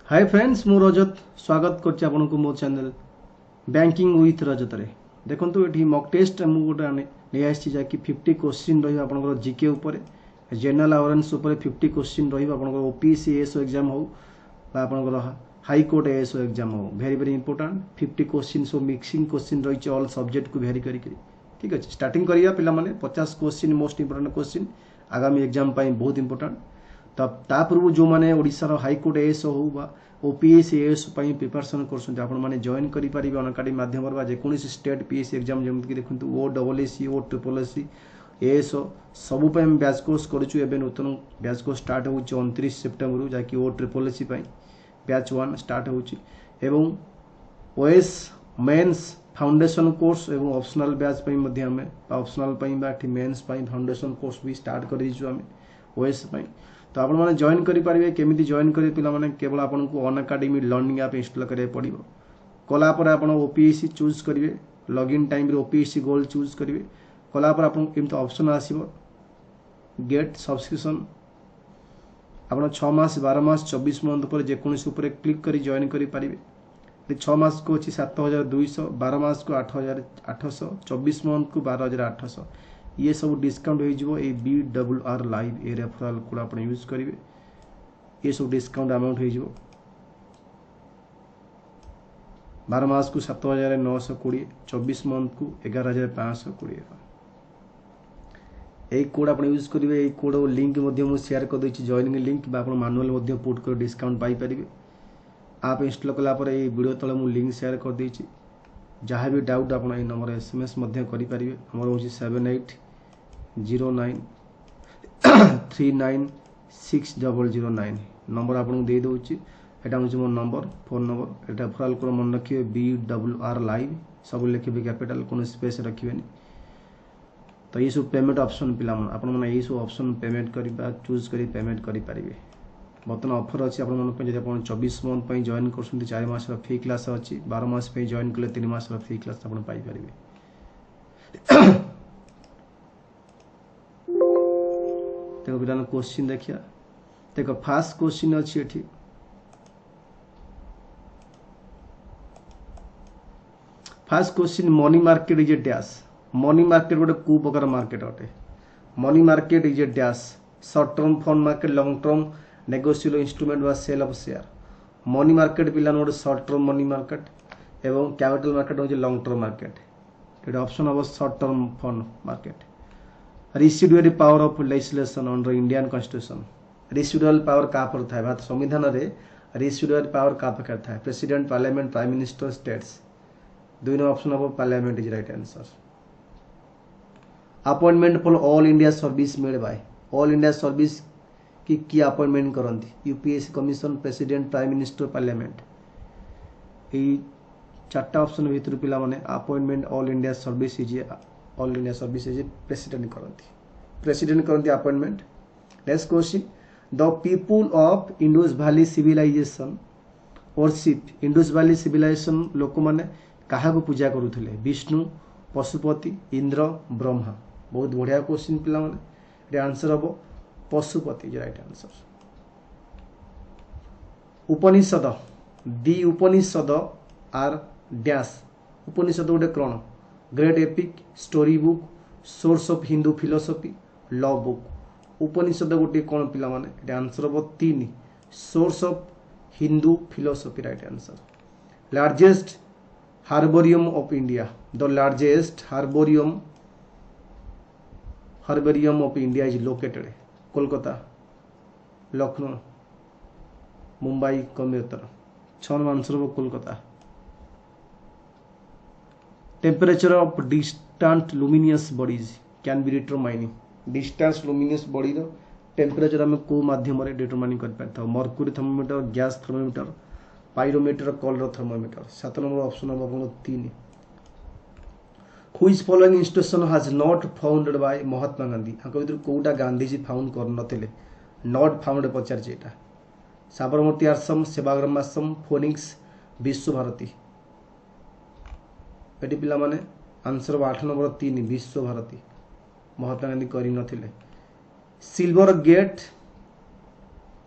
Hi friends मु रजत स्वागत करछि आपनको मो चैनल बैंकिंग विथ रजत रे। देखंतु एठी मॉक टेस्ट मु गोटे नै आछि जा कि 50 क्वेश्चन रहिबा आपनको जीके ऊपर जनरल अवेयरनेस ऊपर 50 क्वेश्चन रहिबा आपनको ओपीएससी एसओ एग्जाम हो बा आपनको हाई कोर्ट एसओ एग्जाम हो very very important 50 question so mixing question रही ऑल सब्जेक्ट को वेरी करी ठीक अच्छे स्टार्टिंग करिया पिला माने 50 क्वेश्चन मोस्ट इंपोर्टेंट क्वेश्चन आगामी एग्जाम पाई बहुत इंपोर्टेंट तब ता पूर्व जो माने ओडिसा रो हाई कोर्ट एएसओ हो बा ओपीएससी एएसओ पाई प्रिपरेशन करछन आपण माने जॉइन करि परिबे अनअकाडमी माध्यम रे बा जे कोनी स्टेट पीएससी एग्जाम जेमति कि देखंतु ओ डबल एसी ओ ट्रिपल एसी एएसओ सब पाई बैच कोर्स करछु एबे नूतन बैच कोर्स स्टार्ट हो 29 सितंबर रु जाकि ओ ट्रिपल एसी पाई बैच 1 स्टार्ट हो एवं ओएस मेंस फाउंडेशन कोर्स एवं ऑप्शनल बैच पाई मध्य हमें ऑप्शनल पाई बाठी मेंस पाई फाउंडेशन कोर्स भी स्टार्ट कर दिजु हमें ओएस पाई तो आपण माने जॉइन करि परिबे केमिति जॉइन करि पिला माने केवल आपन को अनअकाडमी लर्निंग ऐप इंस्टॉल करे पड़िबो कला पर आपण ओपीएससी चूज करिवे लॉगिन टाइम रे ओपीएससी गोल चूज करिवे कला पर आपन केमति ऑप्शन आसीबो गेट सब्सक्रिप्शन आपण 6 मास 12 मास 24 मंथ पर जे कोनसी ऊपर क्लिक करी जॉइन करि परिबे 6 मास को 7200 12 मास को 8800 24 मंथ को 12800 ये सब डिस्काउंट हो BWR लाइव ए रेफरल कोड आप यूज करेंगे ये सब डिस्काउंट अमाउंट हो 12 मास को 7920 24 मंथ को 11520 ये कोड आप यूज करेंगे ये कोड लिंक शेयर कर देछि जॉइनिंग लिंक बा मानुअल पुट कर डिस्काउंट पाई परिबे आप इंस्टॉल कला पर ये वीडियो तले मु लिंक शेयर कर देछि जहाँ भी डाउट आप नंबर एसएमएस करि परिबे हमर होछि 7809396009 नंबर आपको दे दूची एटा होछि मोर नंबर फोन नंबर एटा रेफरल कोड मन रखिए BWR लाइव सब लिखिबे कैपिटल कोनो स्पेस रखिबेनी तो ये सब पेमेंट ऑप्शन पिला मन आपन मन ये सब ऑप्शन पेमेंट करिबा चूज करी पेमेंट करि परिबे बर्तमान ऑफर अछि आपन मन पे जदि आपन 24 मंथ पे जॉइन करसुंती 4 मास रा फ्री क्लास अछि 12 मास पे जॉइन कले 3 मास रा फ्री क्लास आपन पाई परिबे देखो बिना क्वेश्चन देखिया देखो फर्स्ट क्वेश्चन अछि एठी first question money market is a dash money market गोटे को प्रकार मार्केट अटे money market is a dash short term fund market long term negotiable instrument वा sale of share money market पिला गोटे शॉर्ट टर्म मनी मार्केट एवं capital market होजे long term market एटा ऑप्शन हो short term fund market residual power of legislation under Indian constitution residual power का पर था बात संविधान रे रेसिडुअल पावर का पर था president parliament prime minister states दुई no option of parliament is right answer appointment for all India service made by all India service की अपॉइंटमेंट करंती UPSC commission president prime minister parliament ए चारटा option भीतर पिला माने appointment all India service is president करंती appointment next question the people of Indus valley civilisation worship Indus valley civilisation लोक माने काहा को पूजा करूथिले विष्णु पशुपति इंद्र ब्रह्मा बहुत बढ़िया क्वेश्चन पिला माने ए आंसर हबो Pashupati right answer Upanishad the Upanishad are dash Upanishad गोटे कौन great epic story book source of Hindu philosophy law book Upanishad गोटे कौन पिला माने आंसर हम 3 source of Hindu philosophy right answer largest herbarium of India the largest herbarium of India is located Kolkata Lucknow Mumbai Coimbatore 6 answer हम Kolkata temperature of distant luminous bodies can be determine distance luminous body row temperature हम को माध्यम रे determine कर पाता mercury thermometer gas thermometer pyrometer colour thermometer 7 number option हम आपन 3 which following institution has not founded by Mahatma Gandhi आको भीतर कोटा गांधी जी फाउंड कर नथिले नॉट फाउंडेड पचार जेटा साबरमती आश्रम सेवाग्राम आश्रम फोनिक्स विश्व भारती एटी पिला माने आंसर 8 नंबर 3 विश्व भारती महात्मा गांधी करी नथिले silver get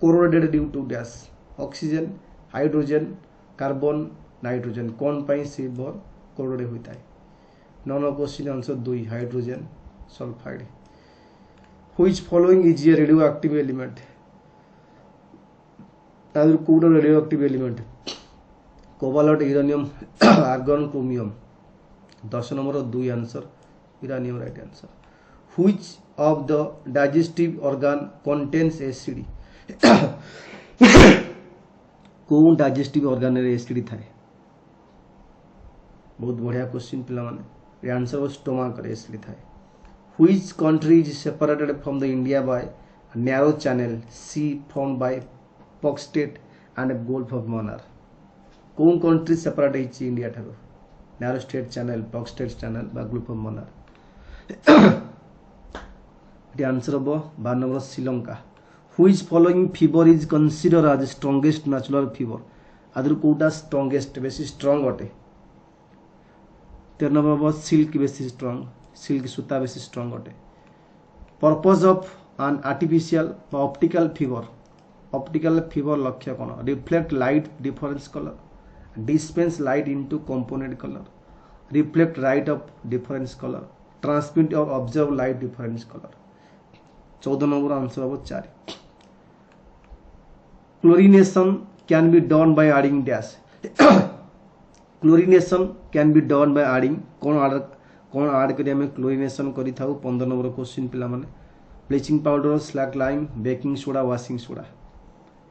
corroded due to dash oxygen hydrogen carbon nitrogen कौन पाई सिल्वर क्लोराइड होता है 9 question answer 2 hydrogen sulphide which following is a radioactive element तादर कोड radioactive element cobalt uranium argon chromium 10 number 2 answer uranium right answer which of the digestive organ contains acid कौन digestive organ रे acid थाए बहुत बढ़िया question पिला माने answer वो स्टोमक रे एसिड थाए which country is separated from the India by narrow channel sea formed by Palk Strait and gulf of Mannar कौन कंट्री सेपरेट है इंडिया ठारो narrow strait channel Palk Strait channel बा गोल्फ ऑफ मन्नार ये आंसर हम 12 number Sri Lanka which following fibre is consider as strongest natural fibre आदर कोटा strongest बेसी strong अटे 13 नंबर सिल्क बेसी स्ट्रांग सिल्क सूता बेसी स्ट्रांग अटे purpose of N artificial optical fibre लक्ष्य कौन reflect light difference colour disperse light into component colour reflect light of difference colour transmit और observe light difference colour 14 number answer हम 4 chlorination can be done by adding dash chlorination can be done by adding कौन add करी हमें chlorination करी थाउ 15 number question पिला माने bleaching powder slack lime baking soda washing soda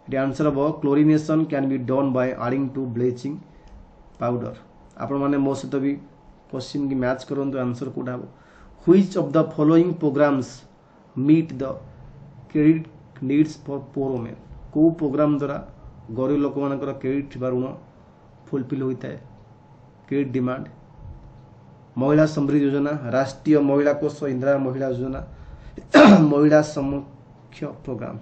ये answer हम chlorination can be done by adding to bleaching powder आपण माने मो सहित भी क्वेश्चन की मैच करंतु आंसर कोडा हो which of the following programs meet the credit needs for poor women को प्रोग्राम द्वारा गरीब लोक मानकर क्रेडिट ऋण फुलफिल होता है क्रेडिट डिमांड महिला समृद्धि योजना राष्ट्रीय महिला कोष इंदिरा महिला योजना महिला समक्ष प्रोग्राम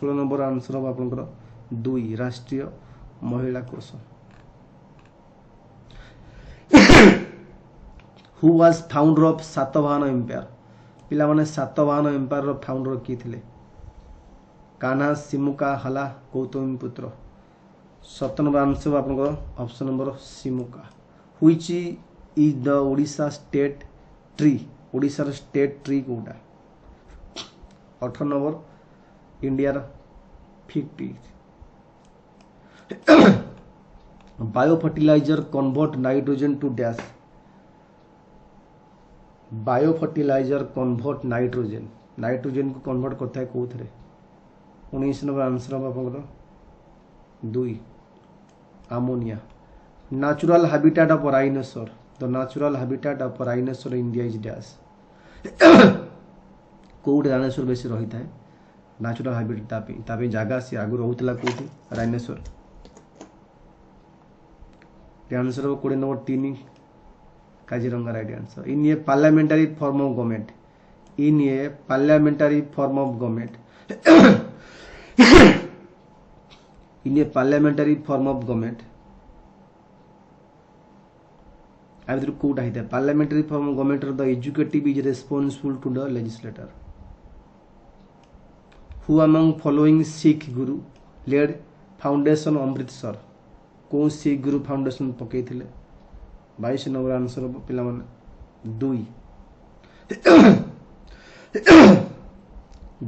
16 नंबर आंसर हम आपंकर 2 Rashtriya Mahila Kosh who was founder of Satavahana empire पिला माने सातवाहन एम्पायर रो फाउंडर किए थिले कान्हा सिमुका हला गौतमी पुत्र 17 नंबर आंसर आपनकर option number Simuka which is the Odisha state tree Odisha रो स्टेट ट्री कोडा 18 number India 50 bio fertilizer convert nitrogen to dash bio fertilizer convert nitrogen को convert करता है कौन थे 19 नंबर आंसर हम आप 2 ammonia natural habitat of rhinoceros the natural habitat of rhinoceros India is dash कोड राइनोसर बेसी रही था नेचुरल हैबिटेट तापे जगह से आगु रहउतला कोठी राइनोसर आंसर हो 20 number 3 Kaziranga right answer in A parliamentary form of government in A parliamentary form of government in a parliamentary form of government either could either parliamentary form of government or the executive is responsible to the legislator who among following Sikh guru led foundation Amritsar कौन सिख गुरु foundation पकई थिले 22 number answer पिला माने 2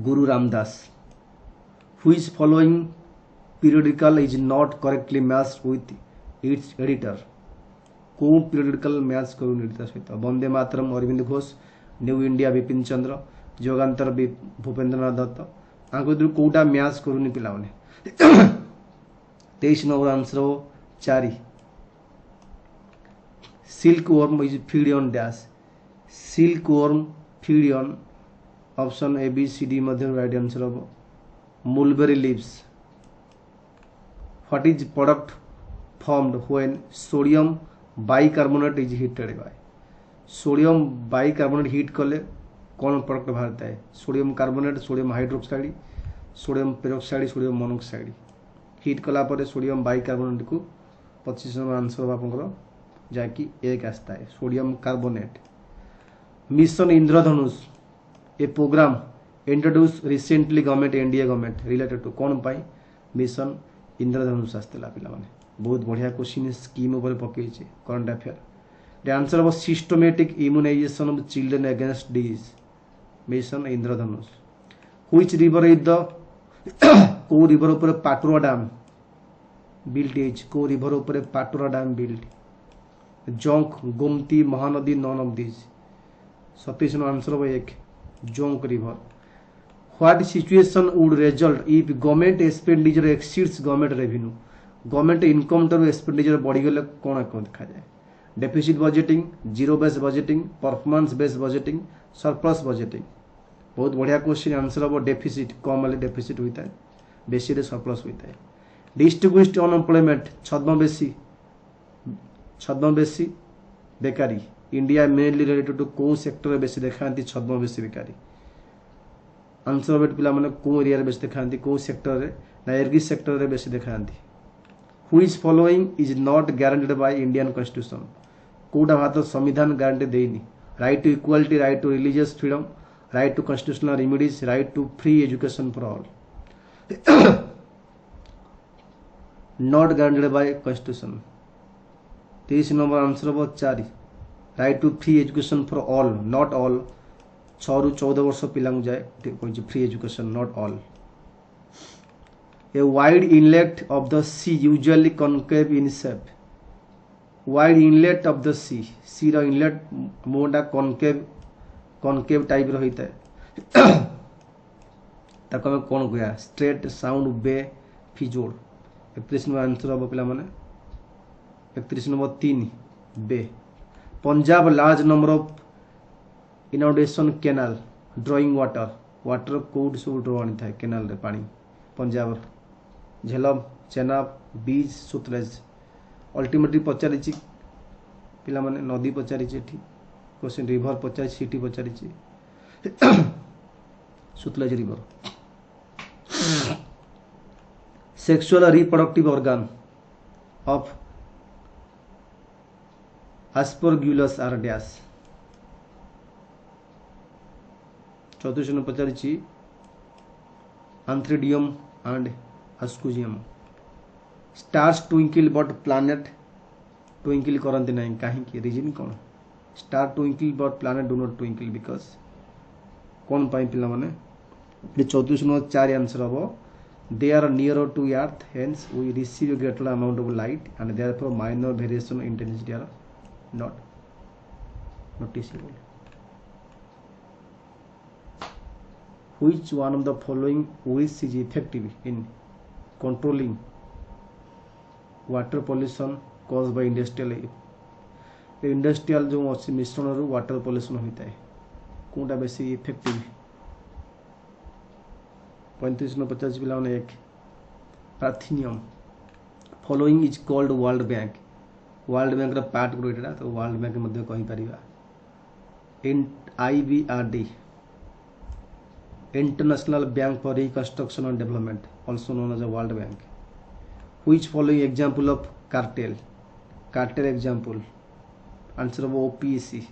गुरु Ramdas which following periodical is not correctly matched with its editor कौन periodical match करू editor सहित Vande Mataram Aurobindo Ghosh new India Bipin Chandra Jugantar Bhupendranath Datta आंको कोटा match करूनी पिला माने 23 नंबर आंसर हो 4 silk worm is feed on dash silk worm feed on option A B C D मध्य राइट आंसर हो mulberry leaves what is product formed when sodium bicarbonate is heated by sodium bicarbonate heat कले कौन product बाहरता है sodium carbonate sodium hydroxide sodium peroxide sodium monoxide hit कला पर sodium bicarbonate को 25 number answer आपंकर जहाँकि एक आसता है sodium carbonate mission Indradhanush a program introduce recently government NDA government related to कौन पाई मिशन इंद्रधनुष आसला पिला माने बहुत बढ़िया क्वेश्चन स्कीम ऊपर पकई करंट अफेयर आंसर हम systematic immunisation of children against disease mission Indradhanush which river is the को रिवर ऊपर पाटुरा डैम बिल्ड इज को रिवर ऊपर Patura dam build Jonk Gomti Mahanadi none of this 27 answer हम एक Jonk river what situation would result if government expenditure exceeds government revenue government income ठार expenditure बढ़ीगले कौन देखा जाए deficit budgeting zero base budgeting performance base budgeting surplus budgeting बहुत बढ़िया क्वेश्चन आंसर हम डेफिसिट कम हेल्ले डेफिसिट होता है बेसी सरप्लस होता है डिस्ट्रीब्यूट अनएम्प्लॉयमेंट छद्म बेसी बेकारी इंडिया मेनली रिलेटेड टू कौ सेक्टर बेसी देखा छद्म बेसी बेकारी आंसर बेट पिला माने को एरिया रे बेसी देखांती को सेक्टर रे ना एग्री सेक्टर रे बेसी देखांती which following is not guaranteed by Indian constitution कोडा भारत संविधान गारंटी देनी right to equality right to religious freedom right to constitutional remedies right to free education for all not guaranteed by constitution 23 number answer हम 4 right to free education for all not all 6 ରୁ 14 वर्ष पिला जाए free education not all a wide inlet of the sea usually concave in shape wide inlet of the sea रो inlet मोटा concave type रही है ताको हम कौन कहया strait sound bay fjord 31 number answer हम पिला माने 31 number 3 bay Punjab large number of inundation canal drawing water कोड सब ड्र आनी था केनाल रे पानी पंजाब झेलम चेनाब बीज सुतलेज अल्टीमेटली पचारि पिला माने नदी पचारि क्वेश्चन रिवर पचारि सिटी पचारि Sutlej river sexual reproductive organ of aspergillus are dash 34 ने पचारि antheridium and ascogonium stars twinkle but planet twinkle करते ना कहीं रिजन कौन star twinkle but planet do not twinkle because कौन पाई पिला माने 34 नंबर 4 आंसर हम they are near to earth hence we receive greater amount of light and therefore minor variation intensity are not noticeable which one of the following which is effective in controlling water pollution caused by industrial जो मिश्रण रू water pollution होता है कौनटा बेसी effective 35 न 50 पिला माने एक पार्थिनियम following is called world bank रा पार्ट गुडा तो वर्ल्ड बैंक मध्ये कहि परिबा इन IBRD International Bank for Reconstruction and Development, also known as a World Bank. Which following example of cartel? Cartel example. Answer of OPEC.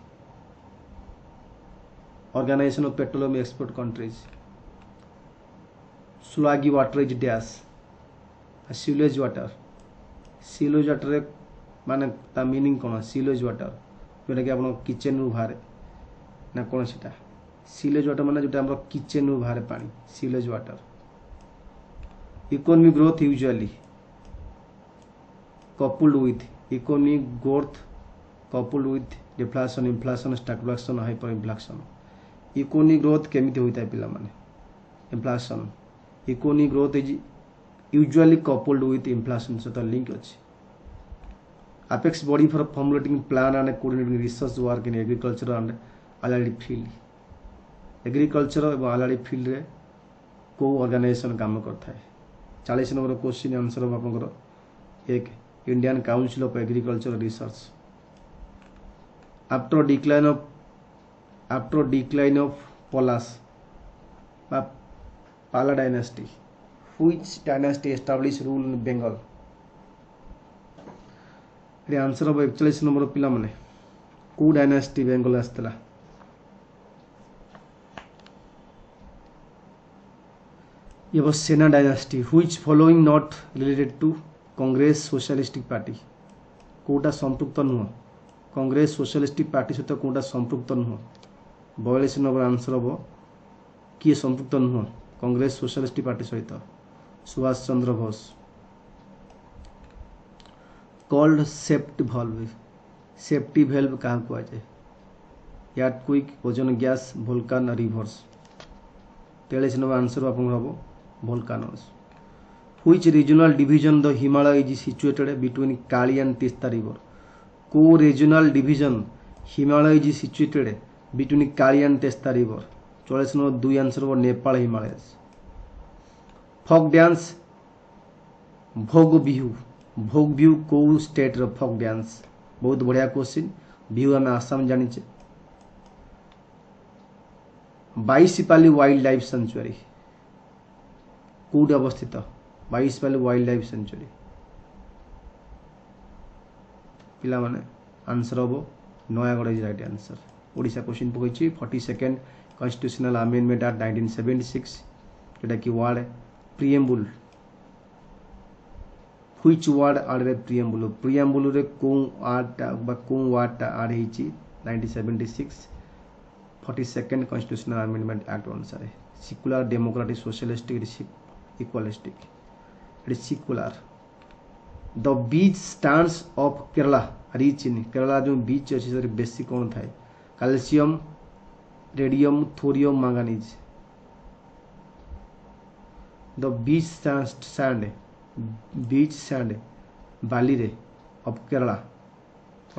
Organization of Petroleum Export Countries. Sluggy water is dash. Sewage water. Sewage water माने ता meaning कौन सीलेज water जोटा कि आप kitchen रू बाहर ना कौन सीटा सीलेज वाटर माने जोटा हम किचन रू बाहर पानी sullage water economic growth usually coupled with economic growth coupled with deflation inflation stagflation hyperinflation economic growth केमिति होता है पिला माने inflation economic growth is usually coupled with inflation सहित लिंक अछि apex body for formulating plan and coordinating research work in agriculture and allied field agriculture और allied field रे को ऑर्गेनाइजेशन काम करता है 40 नंबर क्वेश्चन आंसर हम आपनकर एक Indian council of agriculture research after decline of Palas Pala dynasty which dynasty establish rule in Bengal रे आंसर हम 41 नंबर पिला माने को डायनेस्टी बेंगल आस्तला ये was Sena dynasty which following not related to Congress socialistic party कोटा संपृक्त नुह कांग्रेस सोशलिस्टिक पार्टी सहित कोटा संपृक्त नुह 42 नंबर आंसर हम किए संपृक्त नुह कांग्रेस सोशलिस्टिक पार्टी सहित Subhash Chandra Bose called safety valve क्या कहुए earthquake ozone gas volcano rivers 43 number answer आप हम volcanoes which regional division the Himalaya is situated between Kali and Teesta river को regional division Himalaya is situated between Kali and Teesta river 44 number 2 answer वो Nepal Himalaya folk dance भोग बिहू को state रो folk dance बहुत बढ़िया question Bihu आम आसाम जानिचे 22 वाइल्ड लाइफ सेंचुरी कौट अवस्थित 22 वाइल्ड लाइफ सेंचुरी पिला माने आंसर हम Nayagarh is right answer Odisha question पकई 42nd कॉन्स्टिट्यूशनल अमेंडमेंट एक्ट 1976 जोटा कि वर्ड प्रिएम्बुल व्हिच वर्ड आड़ प्रिएम्बुल रे को वर्डटा आड़ होती 1976 42nd कॉन्स्टिट्यूशनल अमेंडमेंट एक्ट अनुसार secular democratic socialistic equalistic it is secular the beach sands of Kerala rich in Kerala जो बीच अच्छी सर बेसी कौन थाए calcium radium thorium manganese the beach sand बाली रे ऑफ केरला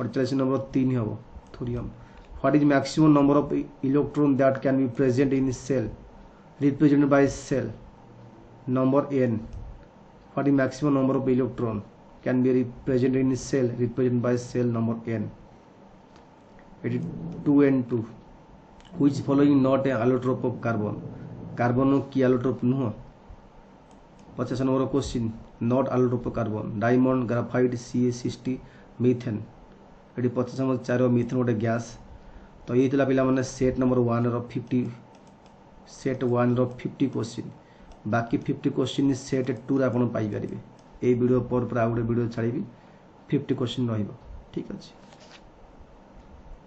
48 नंबर 3 हम thorium What is maximum number of electron that can be present in cell represented by cell number n? What is maximum number of electron can be represented in cell represented by cell number n? It is 2n2. Which following not a allotrope of carbon? Carbon की allotrope नुह 50 number question not allotrope of carbon diamond graphite CA60 methane ये 50 number 4 methane गोटे gas तो ये पिला माने set number 1 रो 50 question बाकी 50 question set 2 रे आपण पाई परिबे ए वीडियो पर आ गोटे वीडियो छाड़ीबी 50 क्वेश्चन रहिबो ठीक अछि।